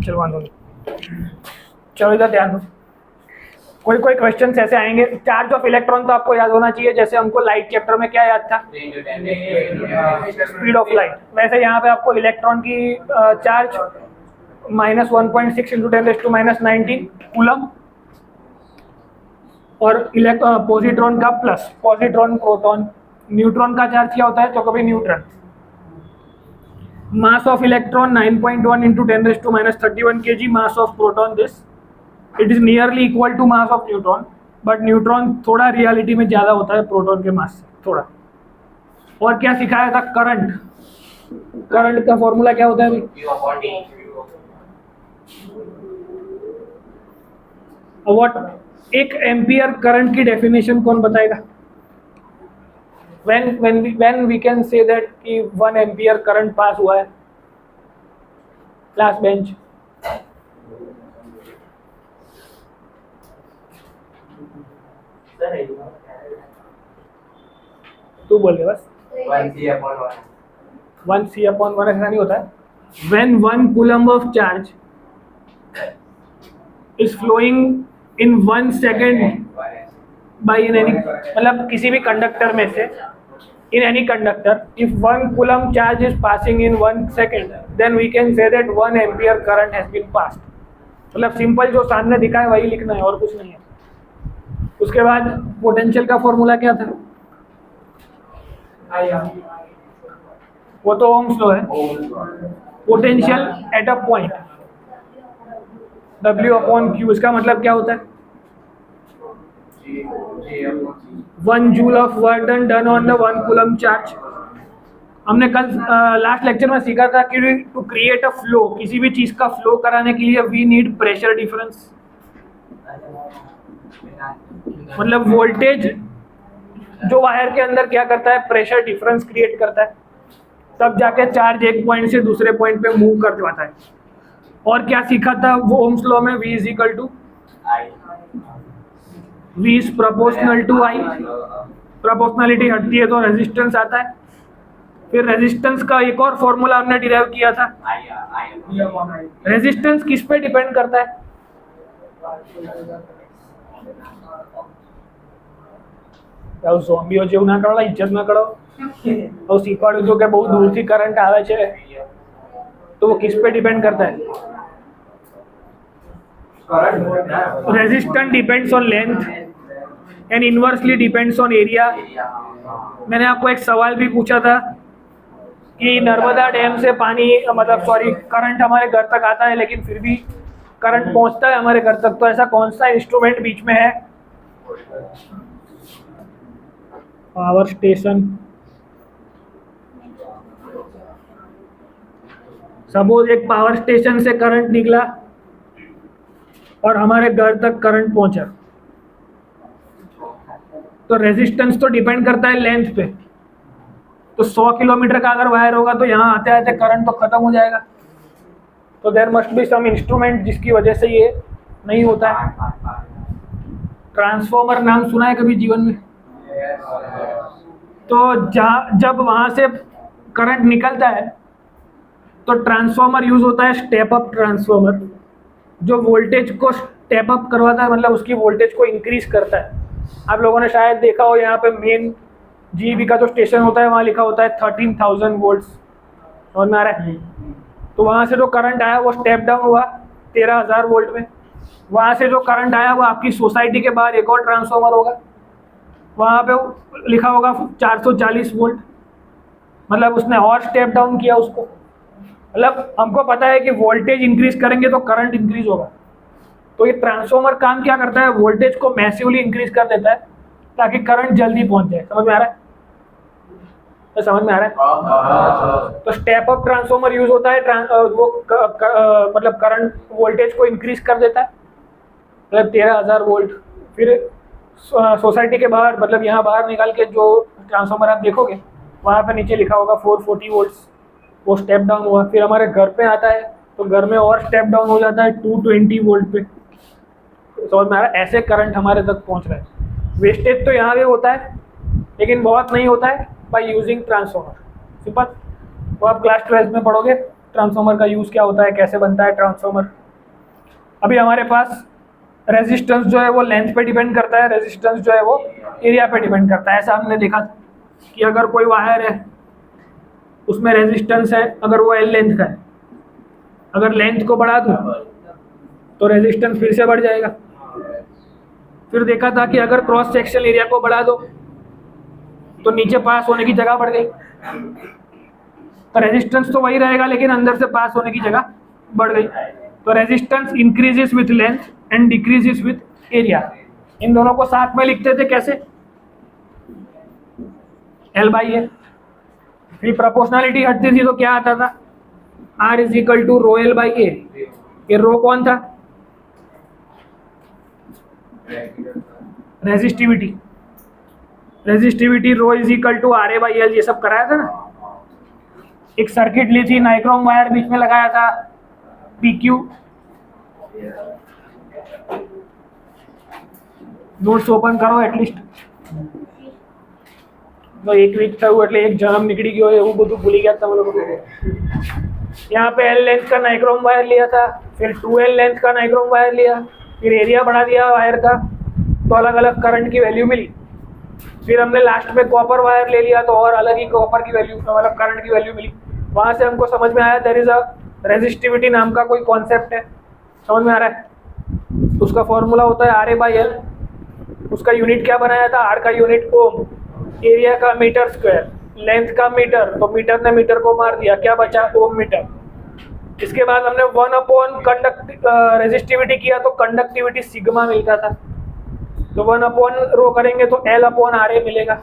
चलो वांधो नहीं, चलो इधर ध्यान दो। कोई कोई क्वेश्चन ऐसे आएंगे। चार्ज ऑफ इलेक्ट्रॉन तो आपको याद होना चाहिए, जैसे हमको लाइट चैप्टर में क्या याद था, स्पीड ऑफ लाइट। वैसे यहाँ पे आपको इलेक्ट्रॉन की चार्ज -1.6 × 10⁻⁹ कूलम, और पॉजिट्रॉन का प्लस, पॉजिट्रॉन प्रोटॉन। न्यूट्रॉन का चार्ज क्या होता है, तो कभी neutron. Mass of electron 9.1 × 10⁻31 kg, mass of proton this, it is nearly equal to mass of neutron, but neutron थोड़ा रियलिटी में ज़्यादा होता है प्रोटॉन के मास से थोड़ा। और क्या सिखाया था, करंट। करंट का फॉर्मूला क्या होता है भाई, व्हाट एक एम्पियर करंट की डेफिनेशन कौन बताएगा? when we can say that कि 1 एम्पियर करंट पास हुआ है, क्लास बेंच। तू बोल बस। 1c/1 ऐसा नहीं होता है। When 1 coulomb of charge is flowing in 1 second by in any, मतलब किसी भी कंडक्टर में से, in any conductor, if 1 coulomb charge is passing in 1 second, then we can say that 1 ampere current has been passed। मतलब simple जो सामने दिखा है वही लिखना है और कुछ नहीं है। उसके बाद पोटेंशियल का फॉर्मूला क्या था, वो तो ओम्स लॉ है। Potential at a point W/Q, इसका मतलब क्या होता है, 1 joule of work done on the 1 coulomb charge. हमने कल लास्ट लेक्चर में सीखा था कि टू क्रिएट अ फ्लो, किसी भी चीज का फ्लो कराने के लिए वी नीड प्रेशर डिफरेंस। मतलब वोल्टेज जो वायर के अंदर क्या करता है, प्रेशर डिफरेंस क्रिएट करता है, तब जाके चार्ज एक पॉइंट से दूसरे पॉइंट पे मूव कर पाता है। और क्या सीखा था वो ओम्स लॉ में, V = V is proportional to I। Proportionality हटती है तो रेजिस्टेंस आता है। फिर रेजिस्टेंस का एक और फॉर्मूला हमने डिराइव किया था। रेजिस्टेंस किस पे डिपेंड करता है, ઝોમ્બીઓ જેવું ના કરો, ઇજ્જત ના કરો। और શીખવાડ્યું હતું કે બહુ દૂરથી કરંટ આવે છે, तो वो किस पे डिपेंड करता है, resistance depends on length and inversely depends on area. मैंने आपको एक सवाल भी पूछा था कि नर्मदा डैम से पानी, मतलब सॉरी, करंट हमारे घर तक आता है लेकिन फिर भी करंट पहुंचता है हमारे घर तक, तो ऐसा कौन सा इंस्ट्रूमेंट बीच में है, पावर स्टेशन। सपोज एक पावर स्टेशन से करंट निकला और हमारे घर तक करंट पहुंचा, तो रेजिस्टेंस तो डिपेंड करता है लेंथ पे। तो 100 किलोमीटर का अगर वायर होगा तो यहाँ आते आते करंट तो खत्म हो जाएगा। तो there must be some instrument जिसकी वजह से ये नहीं होता है। ट्रांसफॉर्मर नाम सुना है कभी जीवन में? तो जब वहाँ से करंट निकलता है तो ट्रांसफॉर्मर यूज होता है, स्टेप अप ट्रांसफॉर्मर, जो वोल्टेज को स्टेप अप करवाता है, मतलब उसकी वोल्टेज को इंक्रीज करता है। आप लोगों ने शायद देखा हो, यहाँ पे मेन GEB का जो स्टेशन होता है वहाँ लिखा होता है 13,000 वोल्ट्स, समझ में आ रहा है? तो वहाँ से जो करंट आया वो स्टेप डाउन हुआ 13,000 वोल्ट में। वहाँ से जो करंट आया वो आपकी सोसाइटी के बाहर एक और ट्रांसफॉर्मर होगा, वहाँ पे लिखा होगा 440 वोल्ट, मतलब उसने और स्टेप डाउन किया उसको। मतलब हमको पता है कि वोल्टेज इंक्रीज करेंगे तो करंट इंक्रीज होगा। तो ये ट्रांसफॉर्मर काम क्या करता है, वोल्टेज को मैसिवली इंक्रीज कर देता है ताकि करंट जल्दी पहुंच जाए। समझ में आ रहा है? तो समझ में आ रहा है? तो स्टेप अप ट्रांसफॉर्मर यूज होता है, वो मतलब करंट वोल्टेज को इंक्रीज कर देता है, मतलब 13,000 वोल्ट। फिर सोसाइटी के बाहर, मतलब यहाँ बाहर निकाल के जो ट्रांसफॉर्मर आप देखोगे वहाँ पे नीचे लिखा होगा 440 वोल्ट्स, वो स्टेप डाउन हुआ। फिर हमारे घर पे आता है तो घर में और स्टेप डाउन हो जाता है 220 वोल्ट पे। समझ में आ रहा है? ऐसे करंट हमारे तक पहुँच रहा है। वेस्टेज तो यहाँ भी होता है लेकिन बहुत नहीं होता है बाय यूजिंग ट्रांसफॉर्मर, सिंपल। तो आप क्लास 12 में पढ़ोगे ट्रांसफार्मर का यूज़ क्या होता है, कैसे बनता है ट्रांसफार्मर। अभी हमारे पास रेजिस्टेंस जो है वो लेंथ पे डिपेंड करता है, रेजिस्टेंस जो है वो एरिया पे डिपेंड करता है। ऐसा हमने देखा कि अगर कोई वायर है उसमें रेजिस्टेंस है, अगर वो एल लेंथ का है, अगर लेंथ को बढ़ा दूँ तो रेजिस्टेंस फिर से बढ़ जाएगा। फिर देखा था कि अगर क्रॉस सेक्शन एरिया को बढ़ा दो तो नीचे पास होने की जगह बढ़ गई, तो रेजिस्टेंस तो वही रहेगा लेकिन अंदर से पास होने की जगह बढ़ गई। तो resistance increases with length and decreases with area. इन दोनों को साथ में लिखते थे कैसे, एल बाई ए। फिर प्रोपोर्शनलिटी हटती थी तो क्या आता था, R is equal to rho L by A. ये रो कौन था, resistivity. Resistivity rho is equal to R A by L, ये सब कराया था ना। एक सर्किट ली थी, नाइक्रोम वायर बीच में लगाया था, PQ। नोट्स ओपन करो एटलीस्ट। तो एक वीक था એટલે એક જન્મ નીકળી ગયો એવું બધું ભૂલી ગયા તમે લોકો। यहाँ पे L लेंथ का नाइक्रोम वायर लिया था, फिर 2L लेंथ का नाइक्रोम वायर लिया, फिर एरिया बढ़ा दिया वायर का, तो अलग अलग करंट की वैल्यू मिली। फिर हमने लास्ट में कॉपर वायर ले लिया तो और अलग ही कॉपर की वैल्यू, मतलब करंट की वैल्यू मिली। वहाँ से हमको समझ में आया देयर इज अ रेजिस्टिविटी नाम का कोई कॉन्सेप्ट है। समझ में आ रहा है। उसका फॉर्मूला होता है आर ए बाई एल। उसका यूनिट क्या बनाया था, आर का यूनिट ओम, एरिया का मीटर स्क्वायर, लेंथ का मीटर, तो मीटर ने मीटर को मार दिया, क्या बचा ओम मीटर। इसके बाद हमने 1 अपॉन रेजिस्टिविटी किया तो कंडक्टिविटी सिग्मा मिलता था। तो 1 अपॉन रो करेंगे तो L अपॉन आर ए मिलेगा।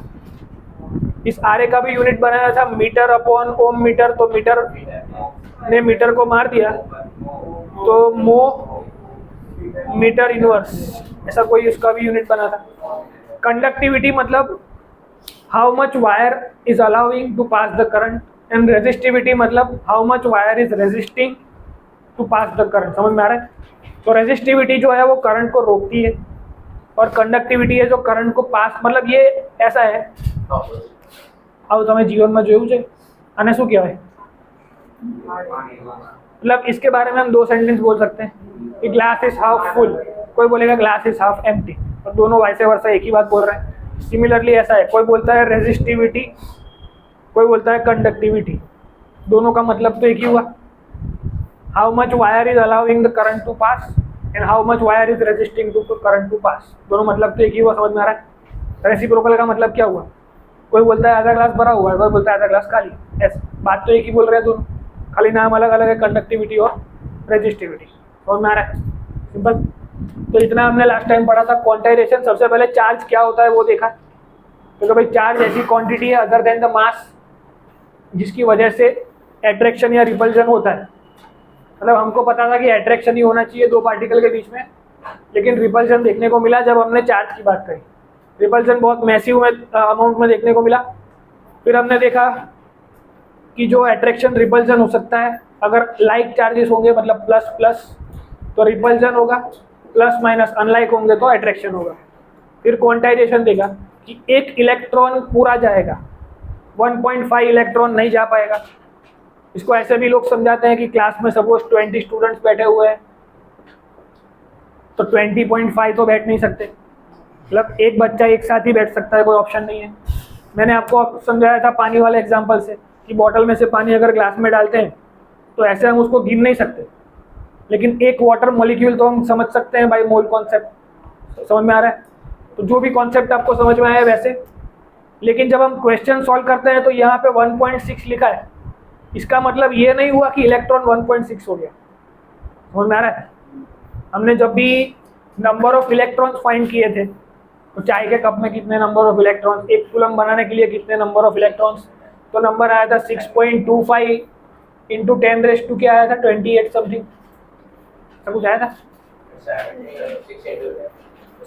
इस आर ए का भी यूनिट बनाया था मीटर अपॉन ओम मीटर, तो मीटर ने मीटर को मार दिया तो मो मीटर इनवर्स, ऐसा कोई उसका भी यूनिट बना था। कंडक्टिविटी मतलब how much wire is allowing to pass the current, and resistivity मतलब how much wire is resisting to pass the current. समझ में आ रहा है। तो रेजिस्टिविटी जो है वो करंट को रोकती है और कंडक्टिविटी है जो करंट को पास, मतलब ये ऐसा है। अब તમે જીવનમાં જોયું છે આને શું કહેવાય, मतलब इसके बारे में हम 2 सेंटेंस बोल सकते हैं कि ग्लास इज हाफ फुल, कोई बोलेगा ग्लास इज हाफ एम्प्टी, और दोनों वाइसे वर्सा एक ही बात बोल रहे हैं। सिमिलरली ऐसा है, कोई बोलता है रेजिस्टिविटी, कोई बोलता है कंडक्टिविटी, दोनों का मतलब तो एक ही हुआ। How much wire is allowing the current to pass and how much wire is resisting to current to pass, दोनों मतलब तो एक ही हुआ। समझ में आ रहा है। रेसिप्रोकल का मतलब क्या हुआ, कोई बोलता है आधा ग्लास भरा हुआ है, कोई बोलता है आधा ग्लास खाली, ऐसा बात तो एक ही बोल रहे हैं दोनों, खाली नाम अलग अलग है, कंडक्टिविटी और रेजिस्टिविटी। समझ में आ रहा है, सिंपल। तो इतना हमने लास्ट टाइम पढ़ा था। क्वांटाइजेशन, सबसे पहले चार्ज क्या होता है वो देखा, क्योंकि भाई चार्ज ऐसी क्वांटिटी है अदर देन द मास जिसकी वजह से एट्रैक्शन या रिपल्जन होता है। मतलब हमको पता था कि एट्रैक्शन ही होना चाहिए 2 पार्टिकल के बीच में, लेकिन रिपल्जन देखने को मिला जब हमने चार्ज की बात करी। रिपल्जन बहुत मैसिव में अमाउंट में देखने को मिला। फिर हमने देखा कि जो एट्रैक्शन रिपल्जन हो सकता है, अगर लाइक चार्जेस होंगे मतलब प्लस प्लस तो रिपल्जन होगा, प्लस माइनस अनलाइक होंगे तो एट्रैक्शन होगा। फिर क्वांटाइजेशन देखा कि 1 इलेक्ट्रॉन पूरा जाएगा, 1.5 इलेक्ट्रॉन नहीं जा पाएगा। इसको ऐसे भी लोग समझाते हैं कि क्लास में सपोज 20 स्टूडेंट्स बैठे हुए हैं तो 20.5 तो बैठ नहीं सकते, मतलब एक बच्चा एक साथ ही बैठ सकता है, कोई ऑप्शन नहीं है। मैंने आपको समझाया था पानी वाले एग्जांपल से कि बॉटल में से पानी अगर ग्लास में डालते हैं तो ऐसे हम उसको गिन नहीं सकते, लेकिन एक वाटर मॉलिक्यूल तो हम समझ सकते हैं बाय मोल कॉन्सेप्ट। समझ में आ रहा है। तो जो भी कॉन्सेप्ट आपको समझ में आया वैसे, लेकिन जब हम क्वेश्चन सॉल्व करते हैं तो यहाँ पे 1.6 लिखा है, इसका मतलब ये नहीं हुआ कि इलेक्ट्रॉन 1.6 हो गया। समझ में आ रहा है। हमने जब भी नंबर ऑफ इलेक्ट्रॉन्स फाइंड किए थे तो चाय के कप में कितने नंबर ऑफ इलेक्ट्रॉन्स, एक कूलम बनाने के लिए कितने नंबर ऑफ इलेक्ट्रॉन्स, तो नंबर आया था 6.25 इंटू 10⁻² क्या आया था 28 समथिंग, सब कुछ आया था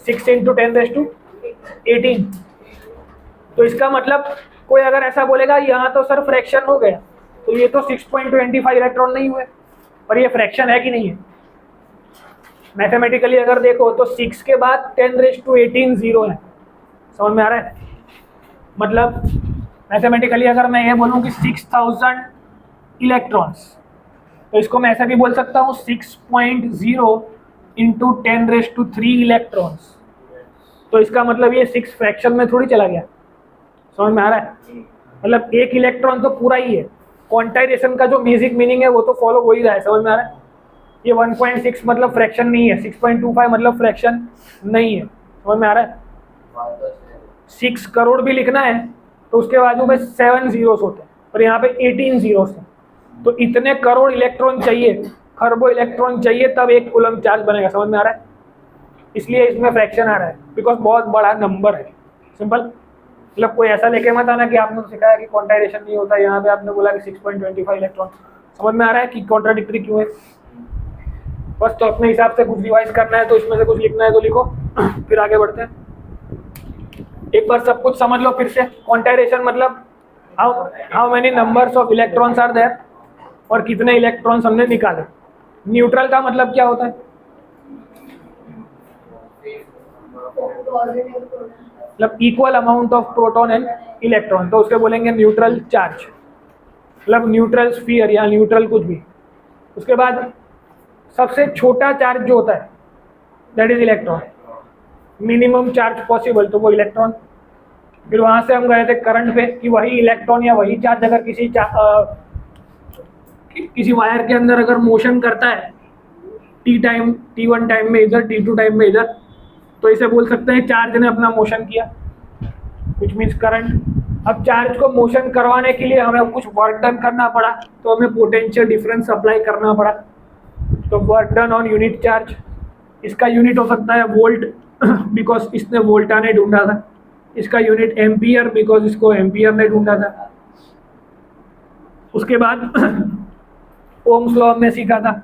6 इंटू 10⁻18। तो इसका मतलब कोई अगर ऐसा बोलेगा यहाँ तो सर फ्रैक्शन हो गया, तो ये तो 6.25 इलेक्ट्रॉन नहीं हुए, पर ये फ्रैक्शन है कि नहीं है। मैथमेटिकली अगर देखो तो 6 के बाद 10⁻18 0 है। समझ में आ रहा है। मतलब मैथमेटिकली अगर मैं ये बोलूँ कि 6000 इलेक्ट्रॉन्स तो इसको मैं ऐसा भी बोल सकता हूँ 6.0 इंटू 10⁻³ इलेक्ट्रॉन्स। तो इसका मतलब ये 6 फ्रैक्शन में थोड़ी चला गया, समझ में आ रहा है? मतलब एक इलेक्ट्रॉन तो पूरा ही है, क्वांटाइजेशन का जो बेसिक मीनिंग है वो तो फॉलो हो ही रहा है, समझ में आ रहा है? ये 1.6 मतलब फ्रैक्शन नहीं है, 6.25 मतलब फ्रैक्शन नहीं है, समझ में आ रहा है? 6 करोड़ भी लिखना है तो उसके बाजू में 7 जीरोस होते हैं और यहाँ पे 18 जीरोस हैं। तो इतने करोड़ इलेक्ट्रॉन चाहिए, खरबों इलेक्ट्रॉन चाहिए, तब एक कूलम चार्ज बनेगा, समझ में आ रहा है? इसलिए इसमें फ्रैक्शन आ रहा है, बिकॉज बहुत बड़ा नंबर है। सिंपल, मतलब कोई ऐसा लेके मत आना कि आपने सिखाया कि क्वांटाइजेशन नहीं होता, यहाँ पे आपने बोला कि 6.25 इलेक्ट्रॉन। समझ में आ रहा है कि कॉन्ट्राडिक्टरी क्यों है? बस तो अपने हिसाब से कुछ रिवाइज करना है तो इसमें से कुछ लिखना है तो लिखो, फिर आगे बढ़ते हैं। एक बार सब कुछ समझ लो फिर से। क्वांटाइजेशन मतलब how many numbers of electrons are there, और कितने इलेक्ट्रॉन्स हमने निकाले। न्यूट्रल का मतलब क्या होता है? मतलब equal amount of proton and electron, तो उसके बोलेंगे न्यूट्रल चार्ज, मतलब न्यूट्रल स्फीयर या न्यूट्रल कुछ भी। उसके बाद सबसे छोटा चार्ज जो होता है that is electron, minimum charge possible, तो वो इलेक्ट्रॉन। फिर वहां से हम गए थे करंट पे कि वही इलेक्ट्रॉन या वही चार्ज अगर किसी वायर के अंदर अगर मोशन करता है t1 टाइम में इधर, t2 टाइम में इधर, तो इसे बोल सकते हैं चार्ज ने अपना मोशन किया, विच मीन्स करंट। अब चार्ज को मोशन करवाने के लिए हमें कुछ वर्क डन करना पड़ा, तो हमें पोटेंशियल डिफरेंस अप्लाई करना पड़ा, तो work done on unit charge. इसका यूनिट हो सकता है वोल्ट, बिकॉज इसने वोल्टा ने ढूंढा था। इसका यूनिट एम्पियर, बिकॉज इसको एम्पियर ने ढूंढा था। उसके बाद ओम्स लॉ हमने सीखा था,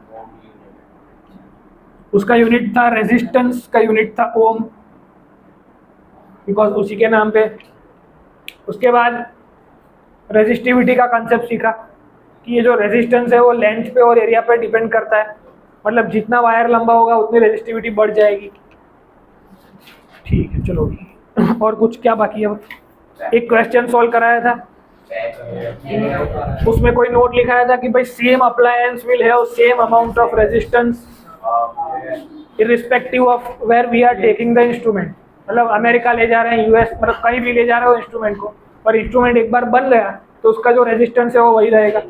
उसका यूनिट था रेजिस्टेंस, का यूनिट था ओम, बिकॉज उसी के नाम पे। उसके बाद रेजिस्टिविटी का कंसेप्ट सीखा कि ये जो रेजिस्टेंस है वो लेंथ पे और एरिया पे डिपेंड करता है, मतलब जितना वायर लंबा होगा उतनी रेजिस्टिविटी बढ़ जाएगी। ठीक है, चलो। और कुछ क्या बाकी है? एक क्वेश्चन सॉल्व कराया था, उसमें कोई नोट लिखाया था कि भाई same appliance will have same amount of resistance irrespective of where we are taking the instrument. मतलब अमेरिका ले जा रहे हैं, यूएस, मतलब कहीं भी ले जा रहे हो इंस्ट्रूमेंट को, और इंस्ट्रूमेंट एक बार बन गया तो उसका जो रेजिस्टेंस है वो वही रहेगा।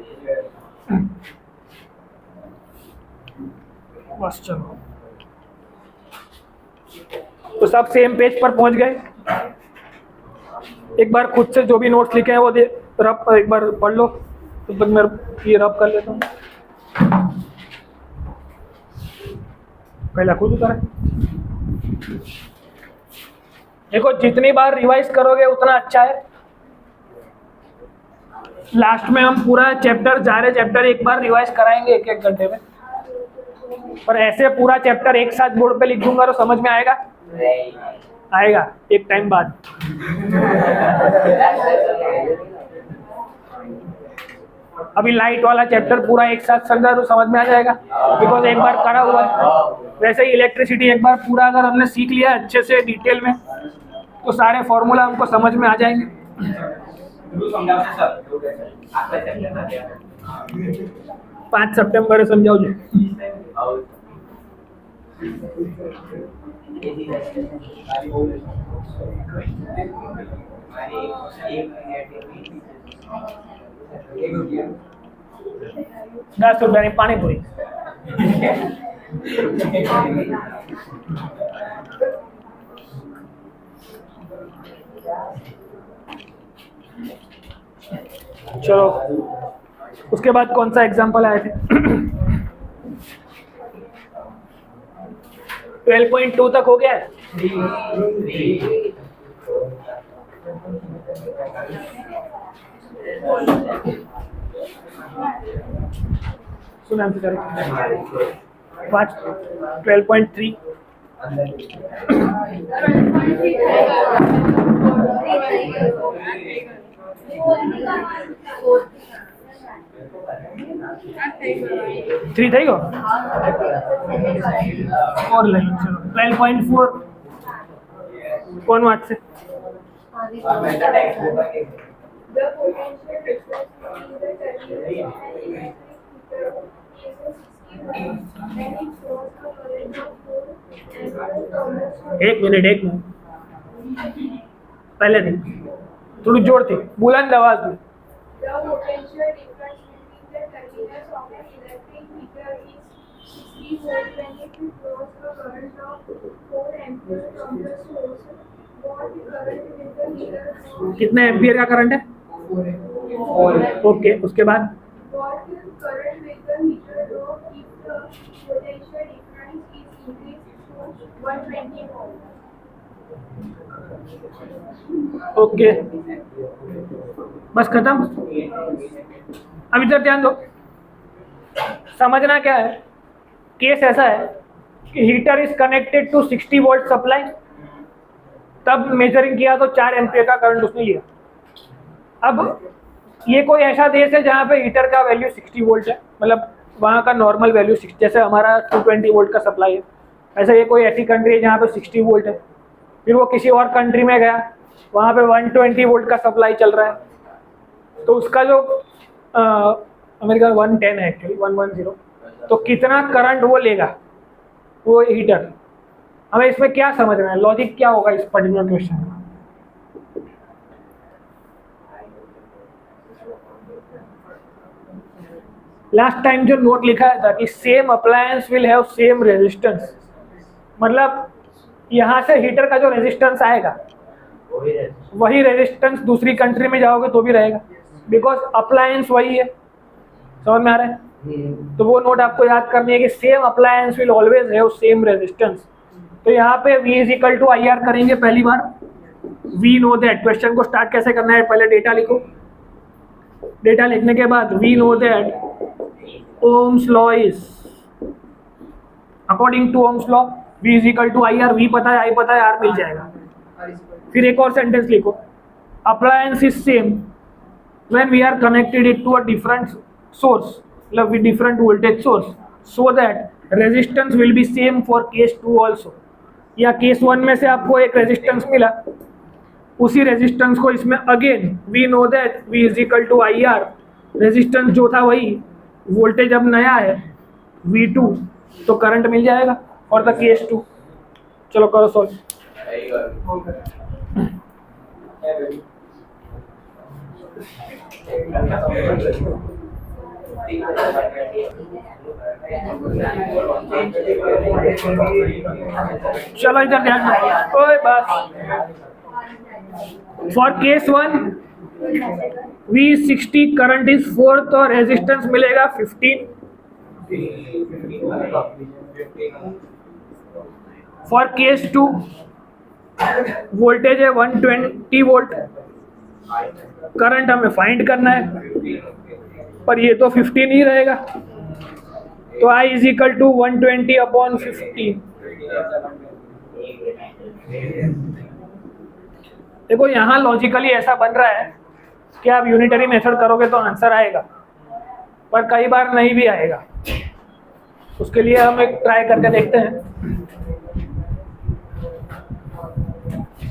बस चलो, तो सब सेम पेज पर पहुंच गए। एक बार खुद से जो भी नोट्स लिखे हैं वो रब एक बार पढ़ लो, तो तक मैं ये रब कर लेता हूँ। पहला खुद उतारा। देखो, जितनी बार रिवाइज करोगे उतना अच्छा है। लास्ट में हम पूरा चैप्टर, सारे चैप्टर एक बार रिवाइज कराएंगे 1-1 घंटे में, पर ऐसे पूरा चैप्टर एक साथ बोर्ड पे लिख दूंगा तो समझ में आएगा? आएगा एक टाइम बाद। अभी लाइट वाला चैप्टर पूरा एक साथ समझा तो समझ में आ जाएगा, बिकॉज एक बार करा हुआ है। वैसे ही इलेक्ट्रिसिटी एक बार पूरा अगर हमने सीख लिया अच्छे से डिटेल में, तो सारे फॉर्मूला हमको समझ में आ जाएंगे। 5 सितंबर समझाओ जी। ₹10 पानी पूरी। चलो, उसके बाद कौन सा एग्जाम्पल आए थे? 12.2 तक हो गया है। सुना 12.3 3 થઈ ગયો 4 લઈ ચલો 12.4 કોણ વાંચશે? एक मिनट पहले नहीं, थोड़ी जोर थी, बुलंद आवाज में। कितने एम्पियर का करंट है? ओके, उसके बाद ओके, बस खत्म। अब इधर ध्यान दो, समझना क्या है। केस ऐसा है कि heater is connected to 60 volt supply, तब मेजरिंग किया तो 4 एम्पियर का करंट उसने लिया। अब ये कोई ऐसा देश है जहाँ पे हीटर का वैल्यू 60 वोल्ट है, मतलब वहाँ का नॉर्मल वैल्यू 60, जैसे हमारा 220 वोल्ट का सप्लाई है, ऐसे ये कोई ऐसी कंट्री है जहाँ पे 60 वोल्ट है। फिर वो किसी और कंट्री में गया, वहाँ पे 120 वोल्ट का सप्लाई चल रहा है, तो उसका जो अमेरिका 110 है एक्चुअली, 110, तो कितना करंट वो लेगा वो हीटर। हमें इसमें क्या समझना है, लॉजिक क्या होगा इस पर्टिकुलर क्वेश्चन में। लास्ट टाइम जो नोट लिखा था कि same appliance will have same resistance, मतलब यहाँ से हीटर का जो रेजिस्टेंस आएगा वही रेजिस्टेंस दूसरी कंट्री में जाओगे तो भी रहेगा, बिकॉज अप्लायंस वही है। समझ में आ रहा है? तो वो नोट आपको याद करनी है कि same appliance will always have same resistance. तो यहाँ पे V is equal to I R करेंगे पहली बार। वी नो दैट, क्वेश्चन को स्टार्ट कैसे करना है, पहले डेटा लिखो। डेटा लिखने के बाद we know that ohm's law is according to ohm's law V is equal to I R. We पता है, आई पता है, आर मिल जाएगा। फिर एक और सेंटेंस लिखो, appliance is same when we are connected it to a different source, मतलब with different voltage source, so that resistance will be same for case 2 also. या केस 1 में से आपको एक रेजिस्टेंस मिला, उसी रेजिस्टेंस को इसमें again we know that V is equal to I R, resistance जो था वही, वोल्टेज अब नया है V2, तो करंट मिल जाएगा फॉर द केस 2। चलो करो सॉल्व। चलो इधर ध्यान दो, ओए बस। For case 1 V60 current is 4, तो रेजिस्टेंस मिलेगा 15। फॉर केस 2 वोल्टेज है 120 वोल्ट, करंट हमें फाइंड करना है, पर ये तो 15 ही रहेगा, तो I is equal to 120 upon 15। देखो यहाँ लॉजिकली ऐसा बन रहा है कि आप यूनिटरी मेथड करोगे तो आंसर आएगा, पर कई बार नहीं भी आएगा। उसके लिए हम एक ट्राई करके देखते हैं।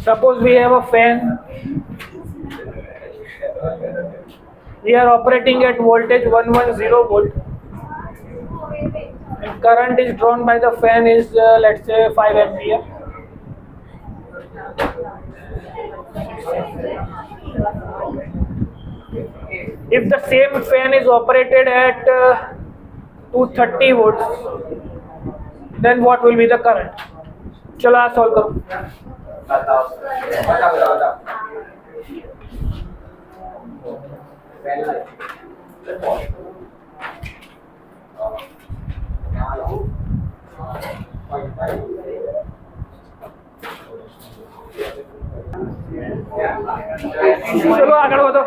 Suppose we have a fan, we are operating at voltage 110 volt, and current is drawn by the fan is let's say 5 ampere. If the same fan is operated at 230 volts, then what will be the current? चलो आज solve करो। चलो આગળ વધો।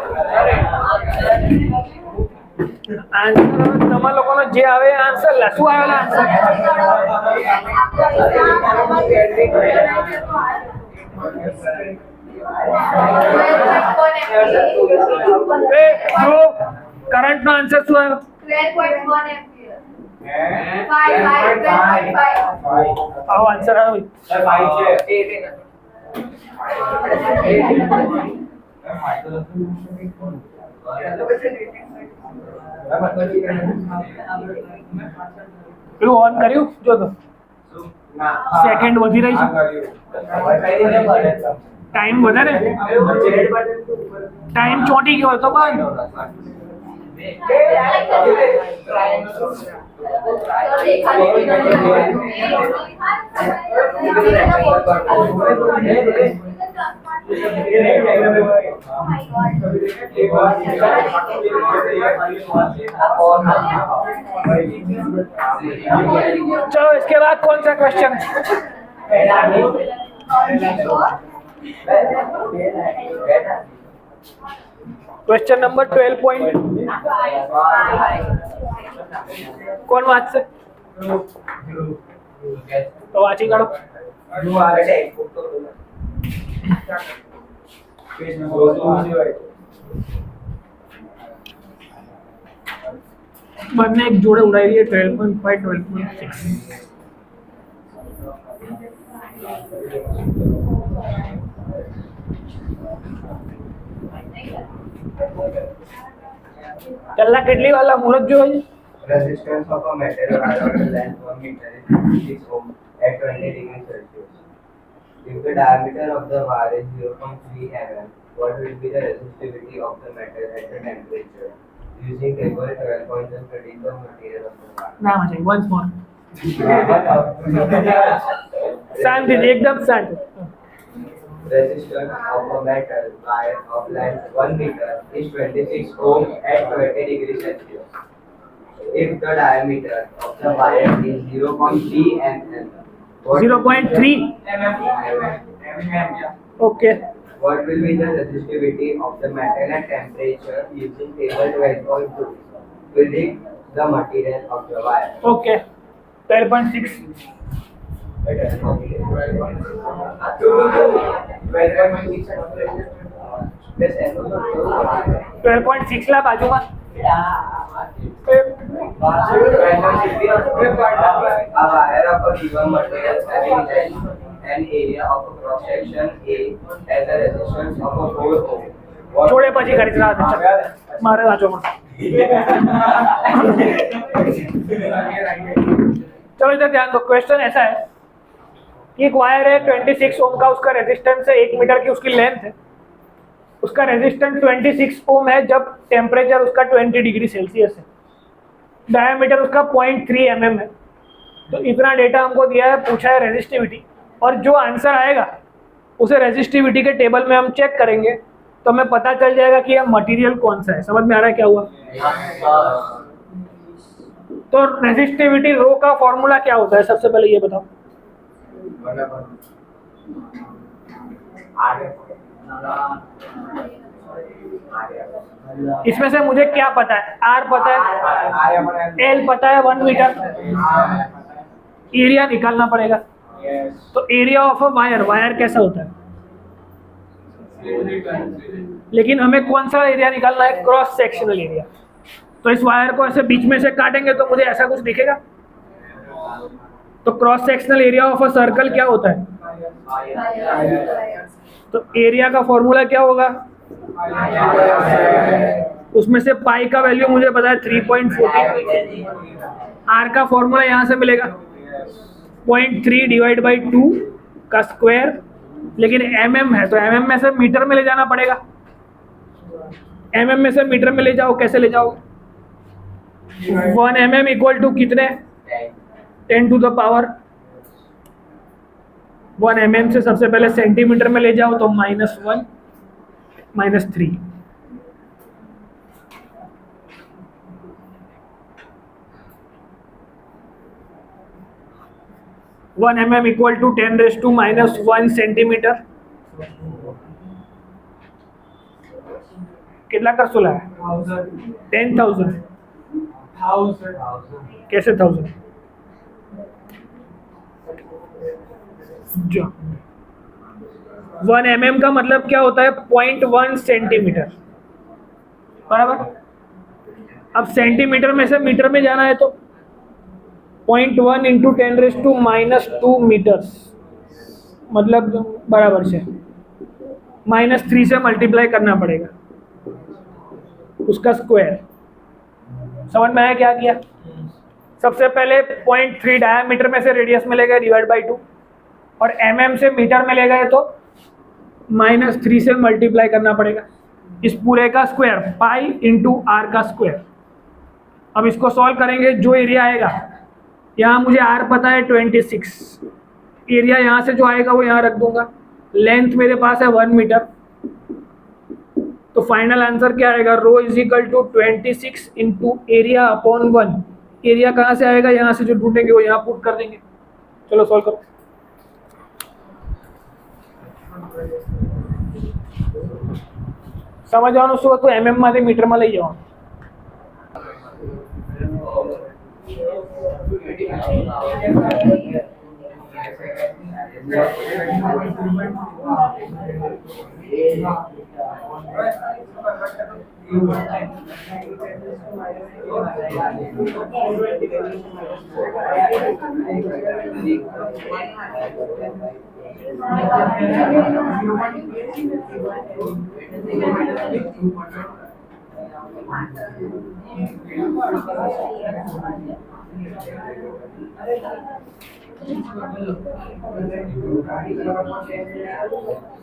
Answer તમારા લોકોનો જે આવે આન્સર લખવું આવેલા આન્સર જો કરંટ નો આન્સર શું આવ્યો? 12.1 એમ્પિયર। 5 આવો આન્સર આવ્યો સર। 5 છે 8 है। પેલું ઓન કર્યું જો તો સેકન્ડ વધી રહી છે ટાઈમ વધારે ટાઈમ ચોંટી ગયો તો બંધ चलो इसके बाद कौन सा क्वेश्चन क्वेश्चन नंबर 12 पॉइंट कौन वाच से तो वाची काढो બંને એક જોડે ઉડાવી દઈએ 12.5 12.6 कल्ला કેટલી વાલા મુહૂર્ત જોઈ Resistance of a metal around a length 1 meter is 6 ohm at 20 degrees Celsius. If the diameter of the wire is 0.3 mm, what will be the resistivity of the metal at the temperature? Using table 12 points and study the material of the wire. ના મજા once more શાંતિ એકદમ શાંતિ Resistance of a metal wire of length 1 meter is 26 ohm at 20 degrees Celsius. If the diameter of the wire is 0.3 mm, 0.3 okay what will be the resistivity of the metal at temperature using table 12.2? Predict the material of the wire. okay 12.6 12.6 La बाजूમાં A wire of a given material having an area of a cross section A has a resistance of a 4 ohm. જોડે પછી કરી મારે વાંચો चलो इधर ध्यान दो question ऐसा है कि एक वायर है 26 ओम का उसका रेजिस्टेंस है 1 मीटर की उसकी लेंथ है उसका रेजिस्टेंस 26 ओम है जब टेम्परेचर उसका 20 डिग्री सेल्सियस है डायमीटर उसका 0.3 mm है तो इतना डेटा हमको दिया है पूछा है रेजिस्टिविटी और जो आंसर आएगा उसे रेजिस्टिविटी के टेबल में हम चेक करेंगे तो हमें पता चल जाएगा कि यह मटेरियल कौन सा है समझ में आ रहा है क्या हुआ तो रेजिस्टिविटी रो का फॉर्मूला क्या होता है सबसे पहले ये बताओ इसमें से मुझे क्या पता है आर पता है एल पता है 1 मीटर एरिया निकालना पड़ेगा तो area of a wire wire कैसा होता है लेकिन हमें कौन सा एरिया निकालना है क्रॉस सेक्शनल एरिया तो इस वायर को ऐसे बीच में से काटेंगे तो मुझे ऐसा कुछ दिखेगा तो cross sectional area of a circle क्या होता है तो एरिया का फॉर्मूला क्या होगा उसमें से पाई का वैल्यू मुझे पता है 3.14 आर का फॉर्मूला यहाँ से मिलेगा 0.3 डिवाइड बाई 2 का स्क्वायर लेकिन mm है तो mm में से मीटर में ले जाना पड़ेगा mm में से मीटर में ले जाओ कैसे ले जाओगे 1 mm इक्वल टू कितने 10 टू द पावर 1 mm से सबसे पहले सेंटीमीटर में ले जाओ तो -1 -3 1 mm इक्वल टू 10⁻⁻1 सेंटीमीटर कितना कर सोला है 10,000 कैसे 1000 जो 1 mm का मतलब क्या होता है 0.1 सेंटीमीटर बराबर अब सेंटीमीटर में से मीटर में जाना है तो 0.1 इंटू 10⁻⁻2 मीटर्स मतलब बराबर से -3 से मल्टीप्लाई करना पड़ेगा उसका स्क्वायर समझ में आया क्या किया? सबसे पहले 0.3 डायमीटर में से रेडियस में ले गए डिवाइड बाई 2, और mm से मीटर में ले गए तो -3 से मल्टीप्लाई करना पड़ेगा। इस पूरे का स्क्वायर पाई इंटू आर का स्क्वायर। अब इसको सॉल्व करेंगे, जो एरिया आएगा, यहाँ मुझे आर पता है 26, एरिया यहाँ से जो आएगा वो यहाँ रख दूंगा, लेंथ मेरे पास है 1 मीटर, तो फाइनल आंसर क्या आएगा? Rho is equal to 26 into area upon 1। Area कहाँ से आएगा? यहाँ से जो ढूंढेंगे वो यहाँ पुट कर देंगे। चलो सॉल्व करो। समझ आओ उसको तो mm मध्ये मीटर में लई जाओ।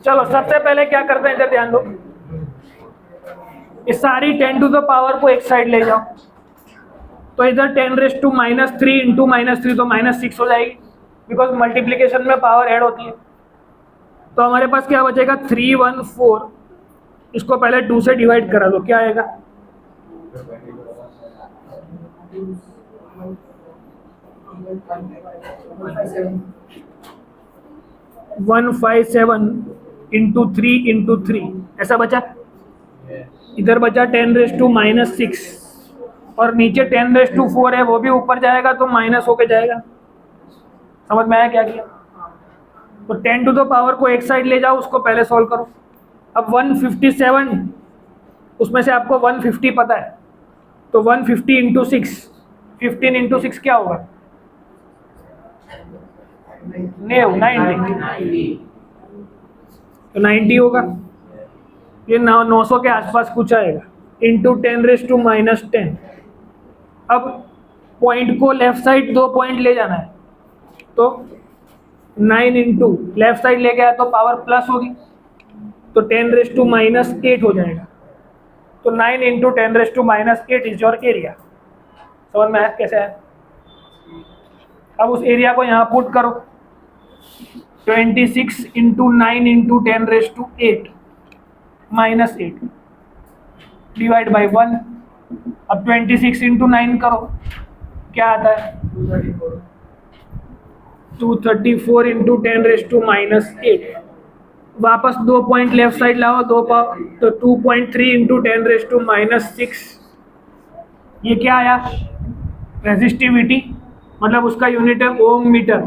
चलो सबसे पहले क्या करते हैं, इधर ध्यान दो, इस सारी 10 टू द पावर को एक साइड ले जाओ, तो इधर 10⁻³ इंटू -3 तो -6 हो जाएगी, बिकॉज मल्टीप्लिकेशन में पावर ऐड होती है। तो हमारे पास क्या बचेगा? 314, इसको पहले 2 से डिवाइड करा लो, क्या आएगा? 157 इंटू 3 इंटू 3, ऐसा बचा। इधर बचा 10⁻⁻6, और नीचे 10⁻⁴ है, वो भी ऊपर जाएगा तो माइनस होके जाएगा। समझ में आया क्या किया? तो 10 टू द पावर को एक साइड ले जाओ, उसको पहले सॉल्व करो। अब 157, उसमें से आपको 150 पता है, तो 150 इंटू 6, 15 इंटू 6 क्या होगा? 90, तो 90 होगा। ये 900 के आसपास कुछ आएगा, इंटू 10⁻⁻10। अब पॉइंट को लेफ्ट साइड 2 पॉइंट ले जाना है, तो 9 इंटू लेफ्ट साइड ले गया तो पावर प्लस होगी, तो 10⁻⁻8 हो जाएगा। तो 9 इंटू 10⁻⁻8 इज योर एरिया। समझ में आया कैसे है? अब उस एरिया को यहाँ पुट करो, 26 इंटू 9 इंटू 10⁻8 -8 डिवाइड बाई 1। अब 26 इंटू 9 करो, क्या आता है? 234 इंटू 10⁻⁻8। वापस 2 पॉइंट लेफ्ट साइड लाओ, तो 2.3 इंटू 10⁻⁻6। ये क्या आया? रेजिस्टिविटी, मतलब उसका यूनिट है ओम मीटर।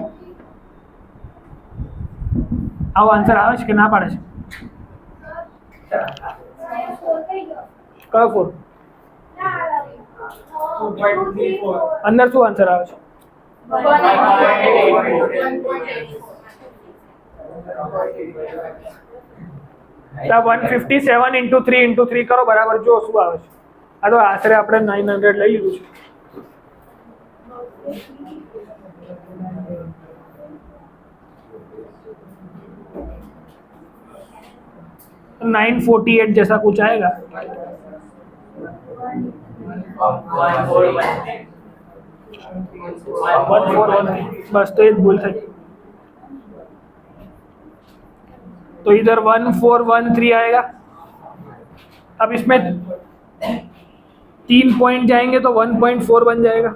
आओ आंसर આવે છે કે ના પાડે છે? કયો 4? અંદર શું આન્સર આવે છે? 157 इंटू 3 इंटू 3 કરો બરાબર, જો શું આવે છે। આ તો આશરે આપણે 900 લઈ લીધું છે। 948 जैसा कुछ आएगा। 141, बस तो एक भूल थी। तो इधर 1413 आएगा। अब इसमें 3 पॉइंट जाएंगे तो 1.4 बन जाएगा।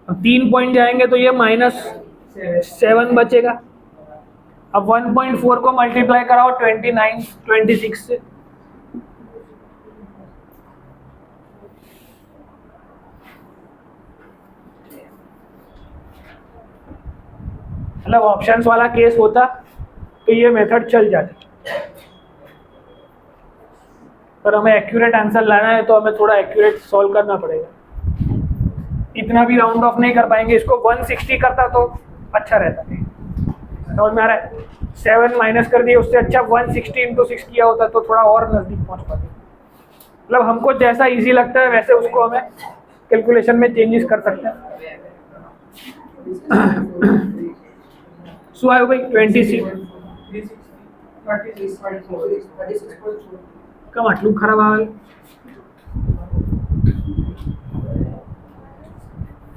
अब 3 पॉइंट जाएंगे तो ये -7 बचेगा। अब 1.4 को मल्टीप्लाई कराओ 26 से, मतलब ऑप्शंस वाला केस होता तो ये मेथड चल जाती, पर हमें एक्यूरेट आंसर लाना है तो हमें थोड़ा एक्यूरेट सॉल्व करना पड़ेगा। इतना भी राउंड ऑफ नहीं कर पाएंगे। इसको 160 करता तो अच्छा रहता है। समझ में आ रहा है? 7 माइनस कर दिए, उससे अच्छा 160 इंटू 6 किया होता तो थोड़ा और नज़दीक पहुंच पाते। मतलब हमको जैसा इजी लगता है वैसे उसको हमें कैलकुलेशन में चेंजेस कर सकते हैं। सो आयो भाई 26 कम आटलू खराब आवे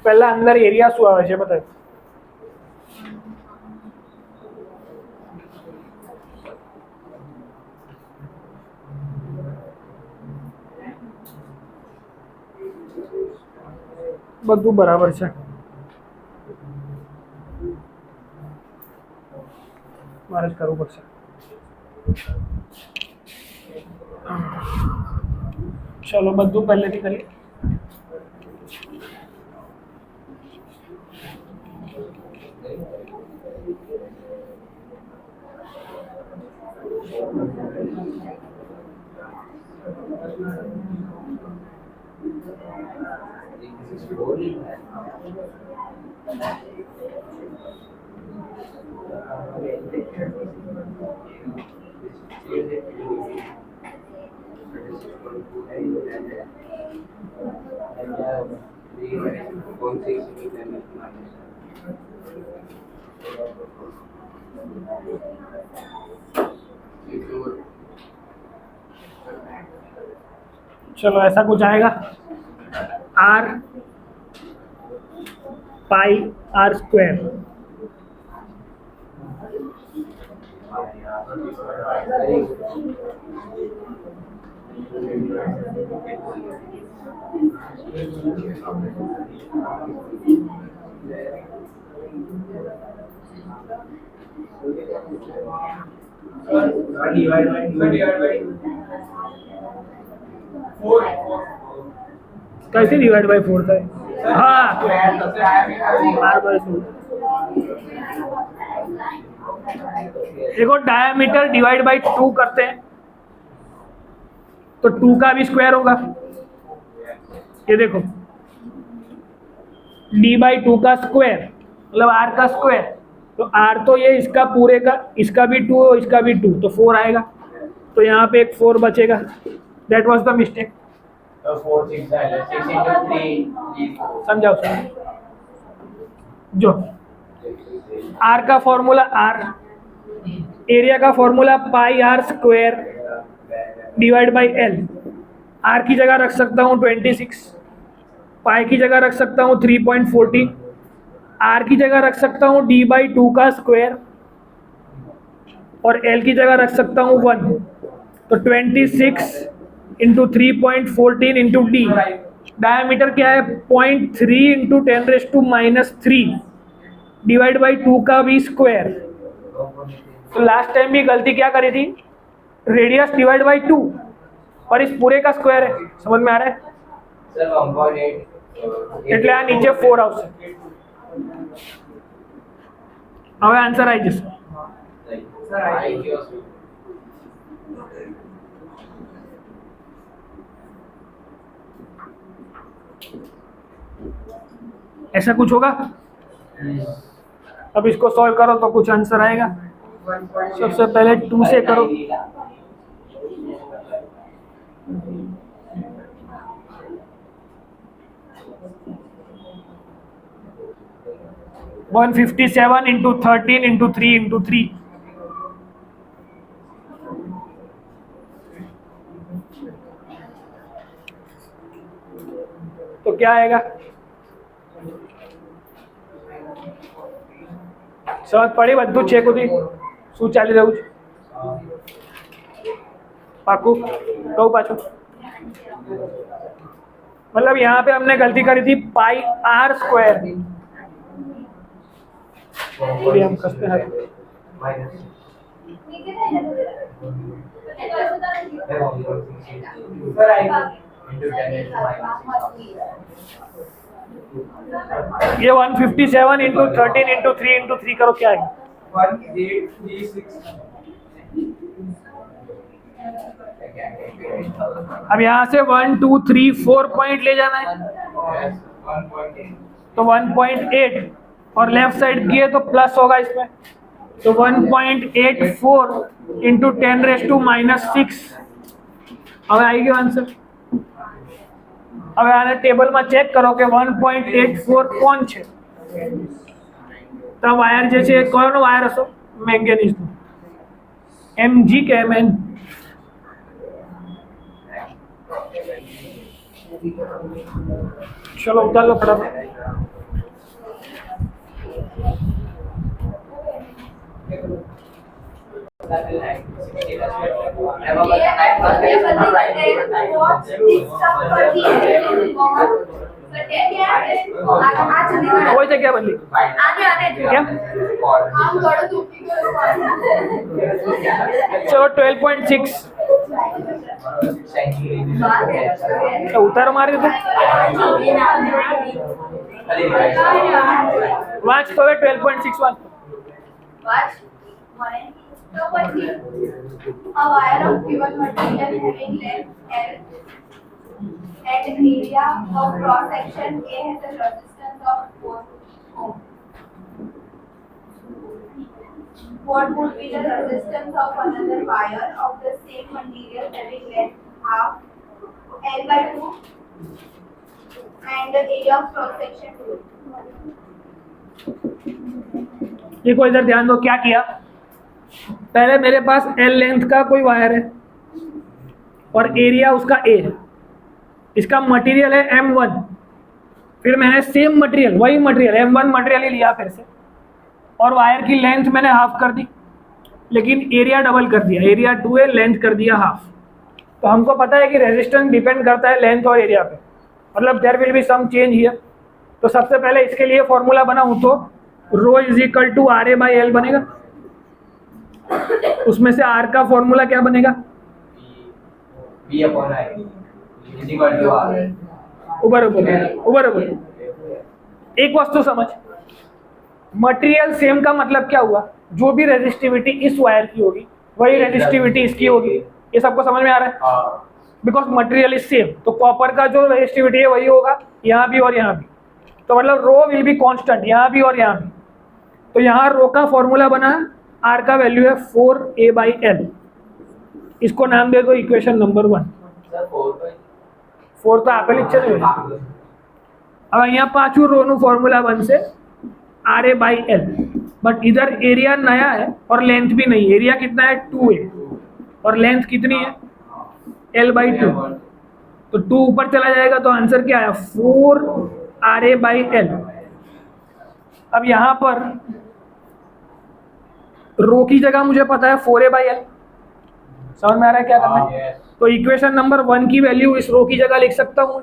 पहला अंदर एरिया शू आवे छे बताओ। બધું બરાબર છે મારે જ કરવું પડશે। ચલો બધું પહેલેથી કરીએ। चलो ऐसा कुछ आएगा r पाई r स्क्वायर कैसे डिवाइड बाय 4 था? हाँ r बाय 4 देखो डायमीटर डिवाइड बाय 2 करते हैं तो 2 का भी स्क्वायर होगा। ये देखो d बाई 2 का स्क्वायर मतलब r का स्क्वायर तो r तो ये इसका पूरे का इसका भी 2 और इसका भी 2 तो 4 आएगा। तो यहाँ पे एक 4 बचेगा। That was the mistake. तो 4 6 है 6 into 3 समझाओ जो r का फॉर्मूला r एरिया का formula pi r square divide by l। r की जगह रख सकता हूँ 26, पाई की जगह रख सकता हूँ 3.14, r की जगह रख सकता हूँ d बाई 2 का स्क्वायर और l की जगह रख सकता हूँ 1। तो 26 इंटू 3.14 इंटू डी डायमीटर क्या है 0.3 इंटू 10⁻³ डिवाइड बाई 2 का भी स्क्वायर। तो लास्ट टाइम भी गलती क्या करी थी रेडियस डिवाइड बाई 2 और इस पूरे का स्क्वायर है। समझ में आ रहा है सर 1.8 એટલે આ નીચે 4 આવશે। હવે આન્સર આવી જશે। सर आई क्यों ऐसा कुछ होगा। अब इसको सॉल्व करो तो कुछ आंसर आएगा। सबसे पहले 2 से करो। वन 57 इंटू 13 इंटू 3 इंटू 3 तो क्या आएगा। समझ पड़ी બધું છે કુદી શું ચાલી રહ્યું છે પાકું કહું પાછું मतलब यहाँ पे हमने गलती करी थी पाई r स्क्वायर थोड़ी हम कसते हैं सर आई into 10⁻⁻⁻। ये 157 इंटू 13 इंटू 3 इंटू 3 करो क्या है 1836। अब यहाँ से 1 2 3 4 पॉइंट ले जाना है 1.8 तो 1.8 और लेफ्ट साइड किए तो प्लस होगा इसमें तो 1.84 इंटू 10⁻⁻⁶। अब आएगी आंसर હવે આને ટેબલમાં ચેક કરો કે 1.84 કોણ છે, તો વાયર જે છે એ કયોનો વાયર હશે? મેંગેનીઝનો. Mg કે Mn? ચલો ઉતાર લો ફટાફટ. કોઈ જગ્યા બદલી કેમ? ચલો 12.6 ઉતારો મારી દીધો. વાંચ તો હવે 12.6 વાંચ. A wire of given material having length L and area of cross section A has a resistance of 4 ohm. What would be the resistance of another wire of the same material having length half L by 2 and the area of cross section 2? देखो इधर ध्यान दो, क्या किया? पहले मेरे पास L length का कोई वायर है और एरिया उसका A है, इसका मटेरियल है M1, फिर मैंने सेम मटेरियल, वही मटेरियल M1 मटेरियल ही लिया फिर से, और वायर की लेंथ मैंने हाफ कर दी, लेकिन एरिया डबल कर दिया, एरिया 2 है, लेंथ कर दिया हाफ. तो हमको पता है कि रेजिस्टेंस डिपेंड करता है लेंथ और एरिया पे, मतलब there will be some change here. तो सबसे पहले इसके लिए फॉर्मूला बनाऊं तो rho is equal to RA by L बनेगा. उसमें से R का फॉर्मूला क्या बनेगा? उबर एक वस्तु समझ, मटेरियल सेम का मतलब क्या हुआ? जो भी रेजिस्टिविटी इस वायर की होगी वही रेजिस्टिविटी इसकी होगी. ये सबको समझ में आ रहा है? बिकॉज मटेरियल इज सेम, तो कॉपर का जो रेजिस्टिविटी है वही होगा यहाँ भी और यहाँ भी. तो मतलब रो विल बी कांस्टेंट यहाँ भी और यहाँ भी. तो यहाँ रो का फॉर्मूला बना, R का वैल्यू है 4A बाई L. इसको नाम दे दो इक्वेशन नंबर 1. 4 तो આપેલી જ છે ને. હવે અહીંયા પાછું રો નું ફોર્મ્યુલા બનશે RA बाई L, बट इधर एरिया नया है और लेंथ भी नहीं. एरिया कितना है? 2A और लेंथ कितनी है? L by 2. तो 2 ऊपर चला जाएगा तो आंसर क्या आया? 4RA by L. अब यहाँ पर रो की जगह मुझे पता है 4A बाई L. समझ में आ रहा है क्या करना है? तो इक्वेशन नंबर 1 की वैल्यू इस रो की जगह लिख सकता हूँ.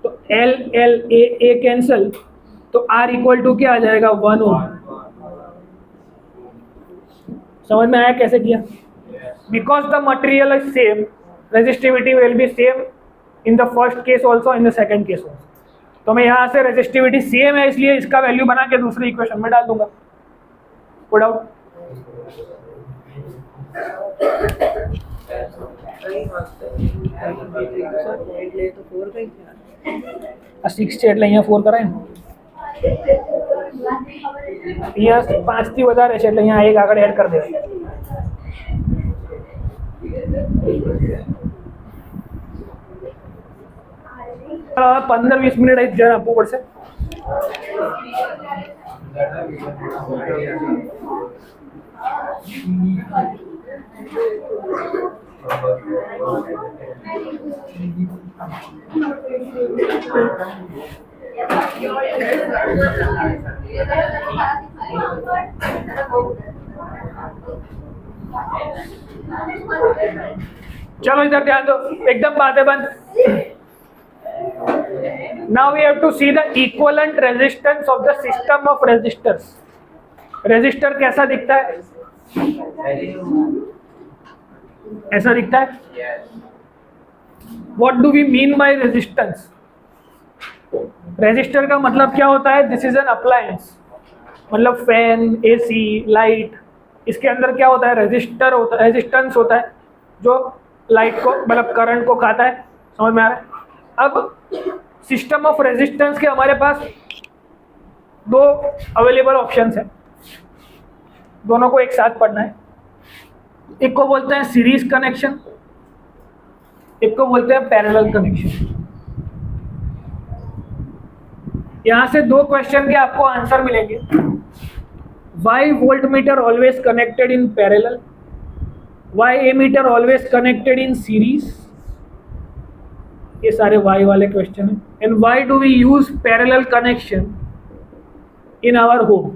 तो L L A कैंसल, तो R इक्वल टू क्या आ जाएगा? 1 ओम. समझ में आया कैसे किया? Because the material is same, resistivity will be same in the first case also, in the second case also. तो मैं यहाँ से रेजिस्टिविटी सेम है इसलिए इसका वैल्यू बना के दूसरी इक्वेशन में डाल दूंगा. Put out. સિક્સ છે એટલે અહીંયા 4 કરાય ને. અહીંયા 5 થી વધારે છે એટલે અહીંયા 1 આગળ એડ કરી દેવાય. હવે 15-20 મિનિટ અહીં ધ્યાન આપવું પડશે. चलो इधर ध्यान दो, एकदम बातें बंद. Now we have to see the equivalent resistance of the system of resistors. Resistor कैसा दिखता है? ऐसा दिखता है. What do we mean by resistance? Resistor का मतलब क्या होता है? दिस इज एन अप्लायंस, मतलब फैन, एसी, लाइट, इसके अंदर क्या होता है? रेजिस्टर होता है, रेजिस्टेंस होता है जो लाइट को, मतलब करंट को खाता है. समझ में आ रहा है? अब सिस्टम ऑफ रेजिस्टेंस के हमारे पास 2 अवेलेबल ऑप्शंस हैं, दोनों को एक साथ पढ़ना है. एक को बोलते हैं सीरीज कनेक्शन एक को बोलते हैं पैरेलल कनेक्शन। यहां से दो क्वेश्चन के आपको आंसर मिलेंगे। Why voltmeter always connected in parallel, why ammeter always connected in series, ये सारे वाई वाले क्वेश्चन हैं। And why do we use parallel connection in our home.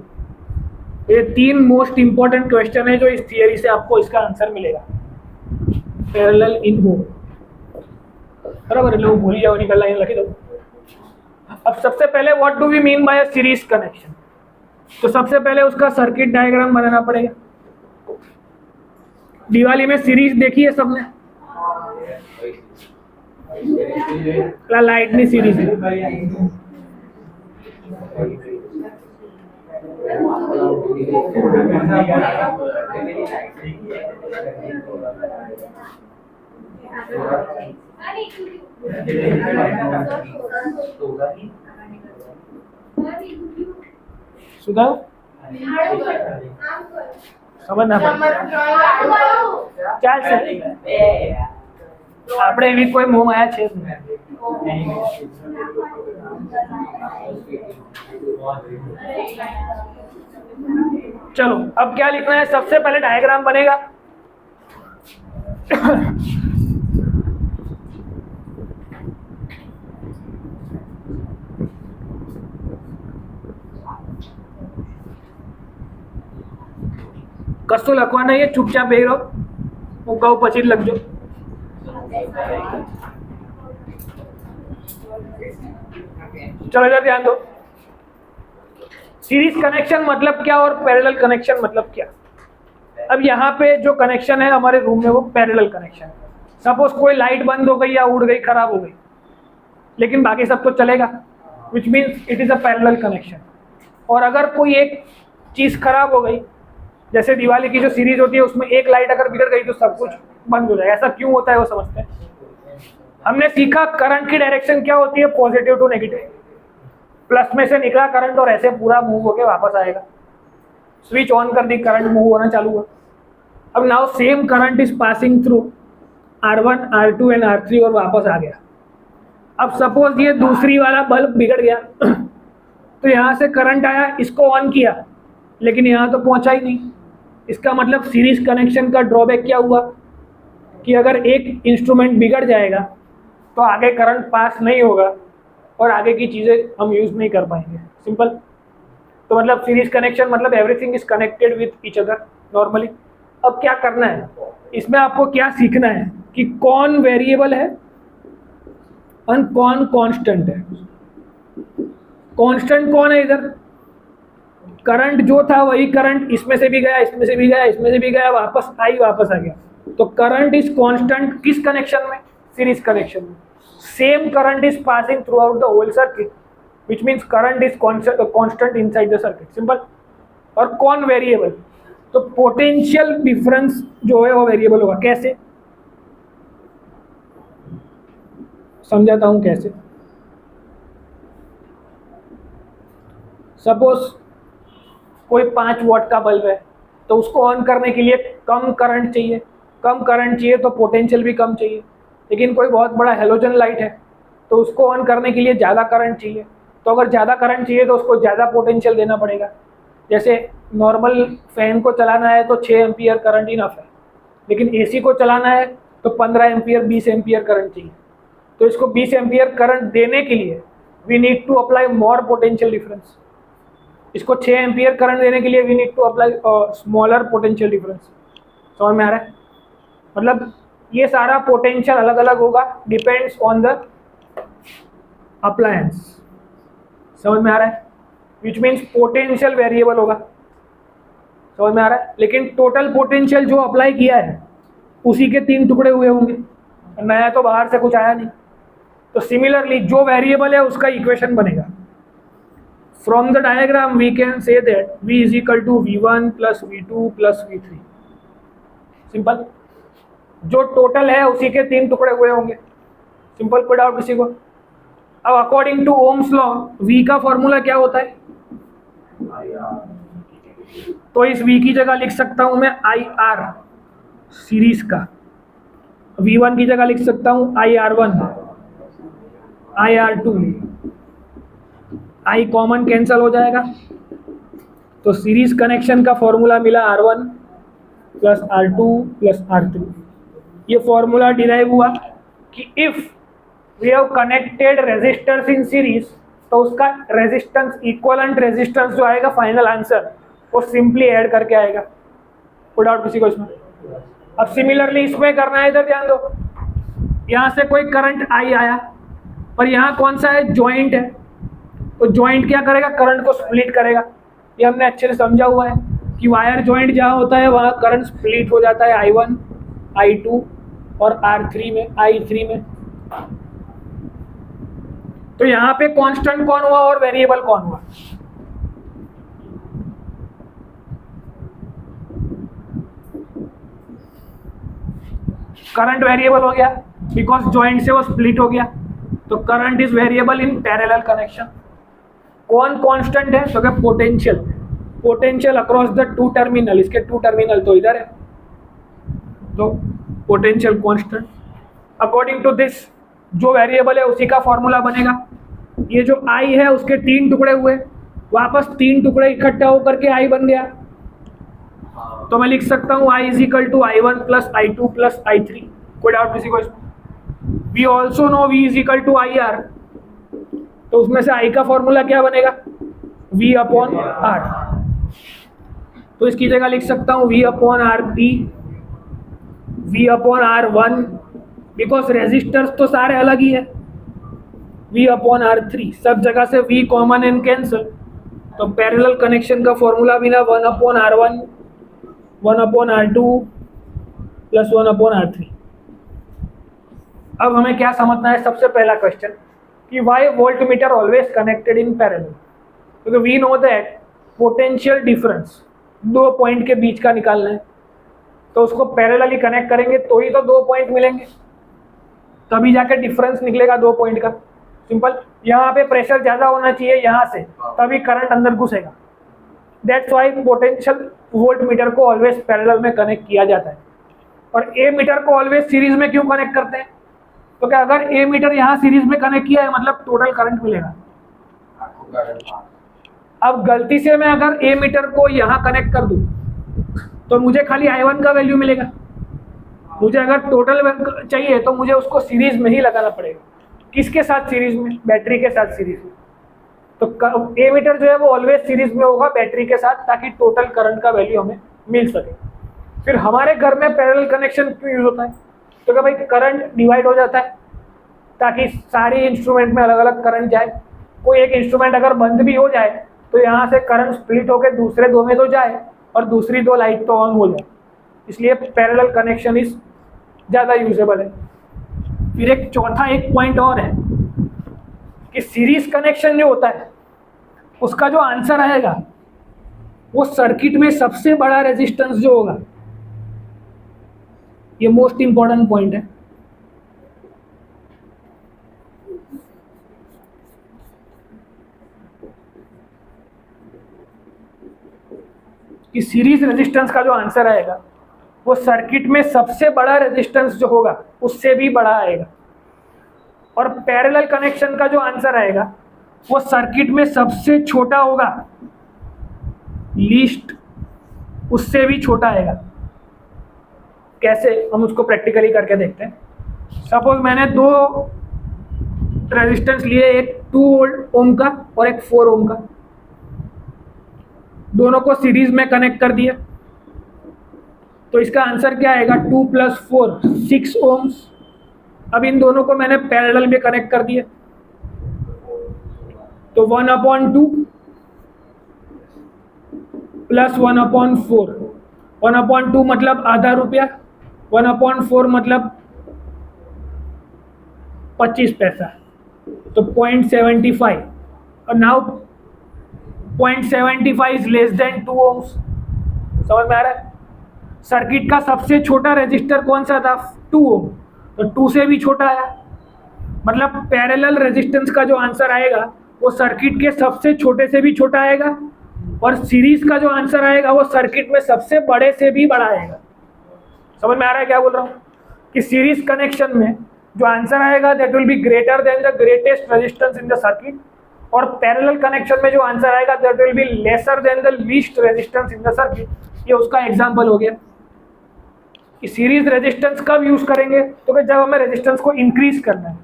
ये तीन मोस्ट इंपॉर्टेंट क्वेश्चन है जो इस थियरी से आपको इसका आंसर मिलेगा। पैरेलल इन होम, बराबर, लोग भूल जाओ, निकल लाइन लिख दो। अब सबसे पहले what do we mean by series connection, तो सबसे पहले उसका सर्किट डायग्राम बनाना पड़ेगा। दिवाली में सीरीज देखी है सबने, लाइटनी सीरीज है। सुधा સમજના ચાલશે, આપણે એવી કોઈ મોહ માયા છે જ નહીં। चलो अब क्या लिखना है, सबसे पहले डायग्राम बनेगा। કશું લખવા નહીં, ચૂપચાપ બેહી રહો, હું કહું પછી જ લખજો। चलो इधर ध्यान दो। सीरीज कनेक्शन मतलब क्या और पैरेलल कनेक्शन मतलब क्या। अब यहाँ पे जो कनेक्शन है हमारे रूम में वो पैरेलल कनेक्शन है। सपोज कोई लाइट बंद हो गई या उड़ गई, खराब हो गई, लेकिन बाकी सब तो चलेगा, which means it is a parallel connection. और अगर कोई एक चीज खराब हो गई, जैसे दिवाली की जो सीरीज होती है उसमें एक लाइट अगर बिगड़ गई तो सब कुछ बंद हो जाएगा। ऐसा क्यों होता है वो समझते हैं। हमने सीखा करंट की डायरेक्शन क्या होती है, पॉजिटिव टू नेगेटिव। प्लस में से निकला करंट और ऐसे पूरा मूव होके वापस आएगा। स्विच ऑन कर दी, करंट मूव होना चालू हुआ। अब now same current is passing through R1, R2 and R3 और वापस आ गया। अब सपोज ये दूसरी वाला बल्ब बिगड़ गया तो यहाँ से करंट आया, इसको ऑन किया, लेकिन यहाँ तो पहुँचा ही नहीं। इसका मतलब सीरीज कनेक्शन का ड्रॉबैक क्या हुआ कि अगर एक इंस्ट्रूमेंट बिगड़ जाएगा तो आगे करंट पास नहीं होगा और आगे की चीज़ें हम यूज़ नहीं कर पाएंगे। सिंपल। तो मतलब सीरीज कनेक्शन मतलब everything is connected with each other normally. अब क्या करना है, इसमें आपको क्या सीखना है कि कौन वेरिएबल है और कौन कांस्टेंट है। कांस्टेंट कौन है, इधर करंट जो था वही करंट इसमें से भी गया, इसमें से भी गया, इसमें से भी गया, वापस आ गया। तो करंट इज कांस्टेंट किस कनेक्शन में, सीरीज कनेक्शन में। Same current is passing throughout the whole circuit, which means current is constant inside the circuit. Simple. और कौन वेरिएबल, तो पोटेंशियल डिफरेंस जो है वो वेरिएबल होगा। कैसे, समझाता हूं कैसे। सपोज कोई 5 वॉट का बल्ब है तो उसको ऑन करने के लिए कम करंट चाहिए, तो पोटेंशियल भी कम चाहिए। लेकिन कोई बहुत बड़ा हेलोजन लाइट है तो उसको ऑन करने के लिए ज़्यादा करंट चाहिए, तो अगर ज़्यादा करंट चाहिए तो उसको ज़्यादा पोटेंशियल देना पड़ेगा। जैसे नॉर्मल फैन को चलाना है तो 6 एम्पियर करंट इनफ है, लेकिन एसी को चलाना है तो 15 एम्पियर 20 एम्पियर करंट चाहिए। तो इसको 20 एम्पियर करंट देने के लिए we need to apply more potential difference. इसको 6 एम्पियर करंट देने के लिए we need to apply smaller potential difference. समझ में आ रहा है। मतलब ये सारा पोटेंशियल अलग अलग होगा, डिपेंड्स ऑन द अप्लायंस। समझ में आ रहा है। विच मीन्स पोटेंशियल वेरिएबल होगा। समझ में आ रहा है। लेकिन टोटल पोटेंशियल जो अप्लाई किया है उसी के 3 टुकड़े हुए होंगे, नया तो बाहर से कुछ आया नहीं। तो सिमिलरली जो वेरिएबल है उसका इक्वेशन बनेगा। From the diagram we can say that V is equal to V1 plus V2 plus V3. Simple. जो टोटल है उसी के 3 टुकड़े हुए होंगे। सिंपल। कोई डाउट किसी को। अब according to ohm's law V का फॉर्मूला क्या होता है, तो इस V की जगह लिख सकता हूं मैं IR सीरीज का। V1 की जगह लिख सकता हूँ IR1, IR2, I common cancel हो जाएगा, तो सीरीज कनेक्शन का फॉर्मूला मिला R1 plus R2 plus R3। ये फॉर्मूला डिराइव हुआ कि if we have connected resistors in series, तो उसका रेजिस्टेंस, इक्विवेलेंट रेजिस्टेंस जो आएगा फाइनल आंसर, वो सिंपली ऐड करके आएगा। कोई डाउट किसी को इसमें? अब सिमिलरली इसमें करना है, इधर ध्यान दो, यहाँ से कोई करंट आई आया और यहाँ कौन सा है, जॉइंट है, तो जॉइंट क्या करेगा, करंट को स्प्लिट करेगा। ये हमने अच्छे से समझा हुआ है कि वायर जॉइंट जहाँ होता है वहाँ करंट स्प्लिट हो जाता है I1, I2 और R3 में, I3 में। तो यहाँ पे कांस्टेंट कौन हुआ और वेरिएबल कौन हुआ? करंट वेरिएबल हो गया बिकॉज जॉइंट से वो स्प्लिट हो गया, तो current is variable in parallel connection. कौन कांस्टेंट है? तो क्या potential, potential across the two terminal, इसके टू टर्मिनल तो इधर है, तो potential constant. According to this जो वेरिएबल है उसी का फॉर्मूला बनेगा। ये जो I है उसके 3 टुकड़े हुए, वापस 3 टुकड़े इकट्ठा होकर के I बन गया, तो मैं लिख सकता हूँ I is equal to I1 plus I2 plus I3। कोई डाउट किसी को इसमें? We also know V is equal to IR, तो उसमें से I का फॉर्मूला क्या बनेगा, V अपॉन R। तो इसकी जगह लिख सकता हूँ V upon RP, V upon R1, because resistors तो सारे अलग ही है, V अपॉन R3, सब जगह से V कॉमन एंड कैंसल, तो पैरेलल कनेक्शन का फॉर्मूला भी ना 1 upon R1, 1 upon R2 plus 1 upon R3। अब हमें क्या समझना है, सबसे पहला क्वेश्चन कि why voltmeter always connected in parallel, क्योंकि we know that potential difference 2 point के बीच का निकालना है, तो उसको पैरेलली कनेक्ट करेंगे तो ही तो 2 पॉइंट मिलेंगे, तभी जाकर डिफरेंस निकलेगा 2 पॉइंट का। सिंपल, यहाँ पे प्रेशर ज़्यादा होना चाहिए यहाँ से, तभी करंट अंदर घुसेगा। That's why potential voltmeter को ऑलवेज पैरेलल में कनेक्ट किया जाता है। और ए मीटर को ऑलवेज सीरीज में क्यों कनेक्ट करते हैं? तो क्या अगर ए मीटर यहाँ सीरीज में कनेक्ट किया है मतलब टोटल करंट मिलेगा। अब गलती से मैं अगर ए मीटर को यहाँ कनेक्ट कर दूँ तो मुझे खाली I1 का वैल्यू मिलेगा, मुझे अगर टोटल चाहिए तो मुझे उसको सीरीज में ही लगाना पड़ेगा। किसके साथ सीरीज में? बैटरी के साथ सीरीज में। तो ए मीटर जो है वो ऑलवेज सीरीज में होगा बैटरी के साथ, ताकि टोटल करंट का वैल्यू हमें मिल सके। फिर हमारे घर में पैरेलल कनेक्शन क्यों यूज होता है? तो क्या भाई करंट डिवाइड हो जाता है ताकि सारे इंस्ट्रूमेंट में अलग अलग करंट जाए। कोई एक इंस्ट्रूमेंट अगर बंद भी हो जाए तो यहाँ से करंट स्प्लिट होकर दूसरे 2 में तो जाए और दूसरी 2 लाइट तो ऑन हो जाए, इसलिए पैरेलल कनेक्शन इज ज़्यादा यूजेबल है। फिर एक चौथा एक पॉइंट और है कि सीरीज कनेक्शन जो होता है उसका जो आंसर आएगा वो सर्किट में सबसे बड़ा रेजिस्टेंस जो होगा, ये मोस्ट इंपॉर्टेंट पॉइंट है। कि सीरीज रेजिस्टेंस का जो आंसर आएगा वो सर्किट में सबसे बड़ा रेजिस्टेंस जो होगा उससे भी बड़ा आएगा, और पैरेलल कनेक्शन का जो आंसर आएगा वो सर्किट में सबसे छोटा होगा, लीस्ट उससे भी छोटा आएगा। कैसे, हम उसको प्रैक्टिकली करके देखते हैं। सपोज मैंने 2 रेजिस्टेंस लिए, एक 2 ओम का और एक 4 ओम का, दोनों को सीरीज में कनेक्ट कर दिया, तो इसका आंसर क्या आएगा, 2 + 4 6 ओम्स। अब इन दोनों को मैंने पैरेलल में कनेक्ट कर दिया, तो 1/2 प्लस 1/4, 1/2 मतलब आधा रुपया, 1/4 मतलब 25 पैसा, तो 0.75। और now 0.75 is less than 2 ohms. समझ में आ रहा है? सर्किट का सबसे छोटा रेजिस्टर कौन सा था, 2 ओम, तो 2 से भी छोटा आया, मतलब पैरेलल रेजिस्टेंस का जो आंसर आएगा वो सर्किट के सबसे छोटे से भी छोटा आएगा, और सीरीज का जो आंसर आएगा वो सर्किट में सबसे बड़े से भी बड़ा आएगा। समझ में आ रहा है क्या बोल रहा हूँ? कि सीरीज कनेक्शन में जो आंसर आएगा that will be greater than the greatest resistance in the circuit, और पैरेलल कनेक्शन में जो आंसर आएगा that will be lesser than the least resistance in the circuit. ये उसका एग्जांपल हो गया कि सीरीज रेजिस्टेंस कब यूज करेंगे, तो कि जब हमें रेजिस्टेंस को इंक्रीज करना है।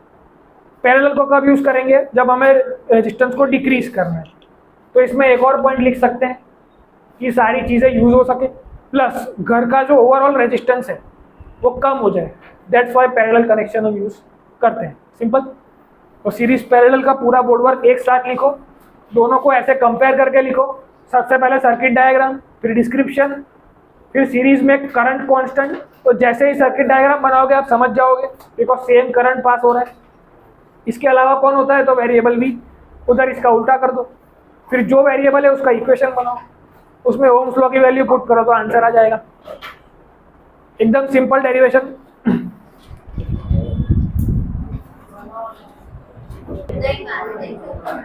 पैरेलल को कब यूज करेंगे, जब हमें रेजिस्टेंस को डिक्रीज करना है। तो इसमें एक और पॉइंट लिख सकते हैं कि सारी चीजें यूज हो सके, प्लस घर का जो ओवरऑल रेजिस्टेंस है वो कम हो जाए। दैट्स वाई पैरेलल कनेक्शन हम यूज करते हैं। सिंपल। तो सीरीज पैरेलल का पूरा बोर्ड वर्क एक साथ लिखो, दोनों को ऐसे कंपेयर करके लिखो। सबसे पहले सर्किट डायग्राम, फिर डिस्क्रिप्शन, फिर सीरीज में करंट कांस्टेंट। तो जैसे ही सर्किट डायग्राम बनाओगे आप समझ जाओगे बिकॉज सेम करंट पास हो रहा है। इसके अलावा कौन होता है, तो वेरिएबल भी, उधर इसका उल्टा कर दो। फिर जो वेरिएबल है उसका इक्वेशन बनाओ, उसमें ओम्स लॉ की वैल्यू पुट करो तो आंसर आ जाएगा। एकदम सिंपल डेरिवेशन।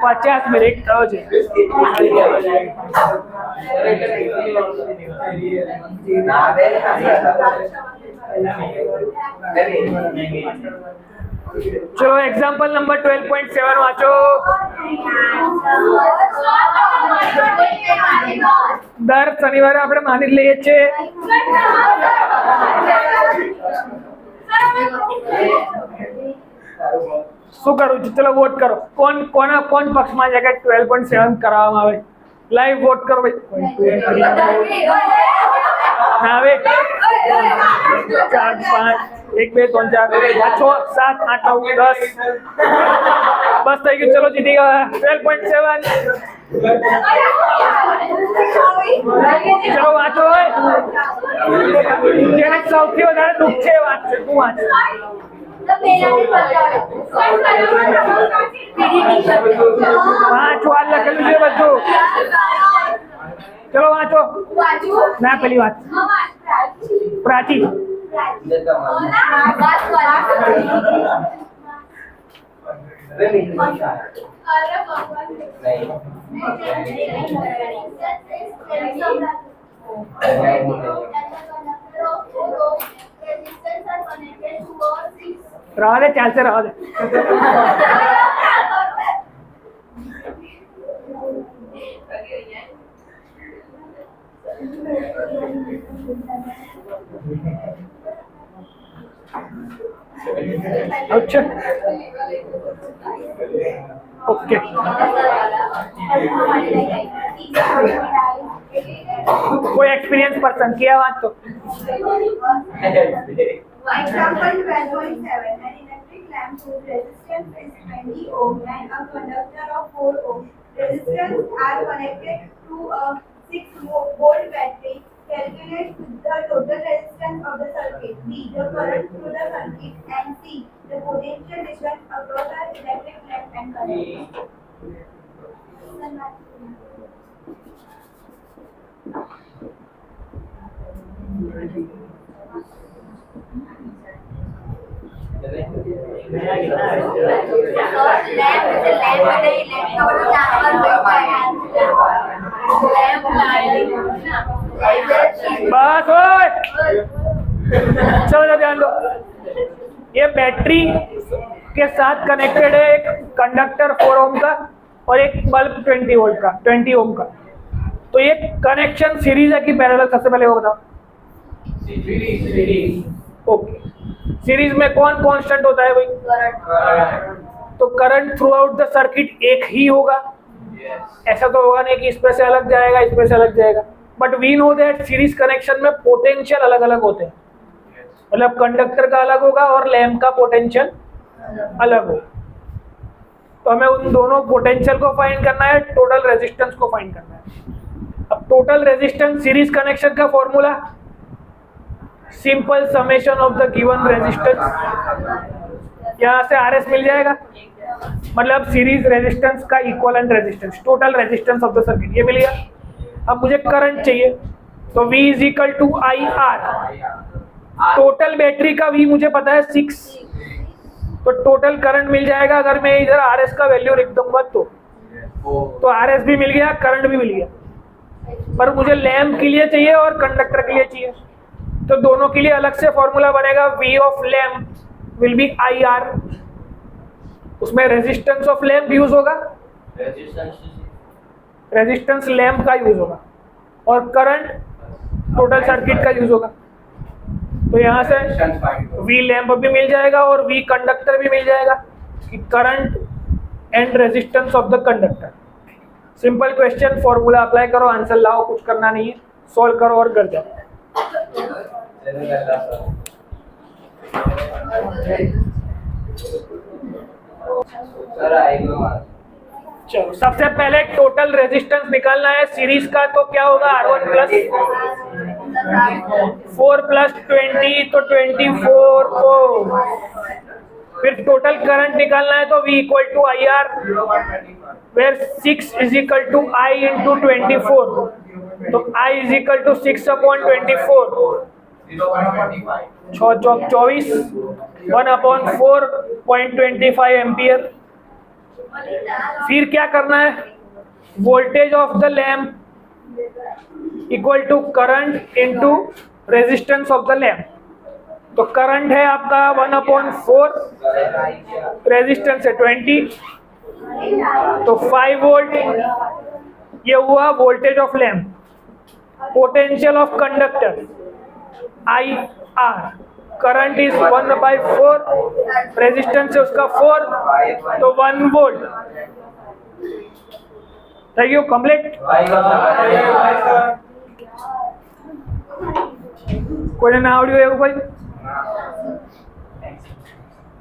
50 मिनट हो जाए। ચલો એક્ઝામ્પલ નંબર 12.7 વાંચો. દર શનિવારે આપણે માની જ લઈએ છીએ. શું કરું છું? ચલો વોટ કરો. કોણ પક્ષમાં છે કે 12.7 કરવામાં આવે? લાઈવ વોટ કરો ભાઈ. હવે 4 5 1 2 3 4 5 6 7 8 9 10 બસ થઈ ગયું. ચલો જીતી ગયા 12.7. ચલો વાંચો. જેને સૌથી વધારે દુઃખ છે વાંચશે. તું વાંચ. 5 વાર લખેલું છે બધું. ચલો વાંચો. ના પેલી વાત પ્રાચી. रहा दे, चाल से रहा दे. अच्छा ओके. कोई एक्सपीरियंस पर्सन किया बात तो. Example 12.7. An electric lamp whose resistance is 20 ohm and a conductor of 4 ohm resistance are connected to a 6-volt battery. Calculate the total resistance of the circuit. B. The current through the circuit. And C. The potential difference across the electric lamp and current. बस ओए. चलो ध्यान दो. ये battery के साथ connected है एक कंडक्टर 4 ओम का और एक बल्ब 20 वोल्ट का 20 ओम का. तो ये कनेक्शन सीरीज है कि पैरेलल? सबसे पहले वो बताओ. ओके. सीरीज में कौन कांस्टेंट होता है भाई? तो current through out the circuit एक ही होगा. ऐसा तो होगा नहीं कि इसमें से अलग जाएगा इसमें से अलग जाएगा. But we know that series connection में पोटेंशियल अलग अलग होते हैं. मतलब कंडक्टर का अलग होगा और लैंप का पोटेंशियल अलग होगा. तो हमें उन दोनों पोटेंशियल को फाइंड करना है, टोटल रेजिस्टेंस को फाइंड करना है. अब टोटल रेजिस्टेंस सीरीज कनेक्शन का formula simple summation of the given resistance. यहाँ से RS मिल जाएगा. मतलब सीरीज रेजिस्टेंस का equivalent resistance, total resistance of the circuit ये मिल गया. अब मुझे करंट चाहिए तो V is equal to IR. Total battery का V मुझे पता है 6. तो टोटल करंट मिल जाएगा. अगर मैं इधर RS का वैल्यू लिख दूंगा तो RS भी मिल गया, करंट भी मिल गया. पर मुझे लैंप के लिए चाहिए और कंडक्टर के लिए चाहिए. तो दोनों के लिए अलग से फॉर्मूला बनेगा, V of lamp will be IR, उसमें रेजिस्टेंस ऑफ लैम्प यूज होगा, रेजिस्टेंस लैम्प का यूज होगा, और करंट टोटल सर्किट का यूज होगा। तो यहाँ से V लैम्प भी मिल जाएगा और V कंडक्टर भी मिल जाएगा कि current and resistance of the conductor. Simple question, formula apply करो, आंसर लाओ, कुछ करना नहीं है, सॉल्व करो और कर जाओ। सर आएगा। चलो सबसे पहले टोटल रेजिस्टेंस निकालना है सीरीज का, तो क्या होगा R1 प्लस 4 प्लस 20 तो 24 को, फिर टोटल करंट निकालना है तो V equal to IR, where 6 is equal to I into 24, तो I is equal to 6 upon 24, 6 चौक 24, 1 अपॉन 4.25 एम्पियर। फिर क्या करना है, voltage of the lamp equal to current into resistance of the lamp. तो करंट है आपका 1/4, रेजिस्टेंस है 20, तो 5 वोल्ट, ये हुआ voltage of lamp. Potential of conductor IR, current is 1/4, resistance है उसका 4, तो 1 वोल्ट। Thank you, complete. कोई ना आवड़્યું એવું भाई?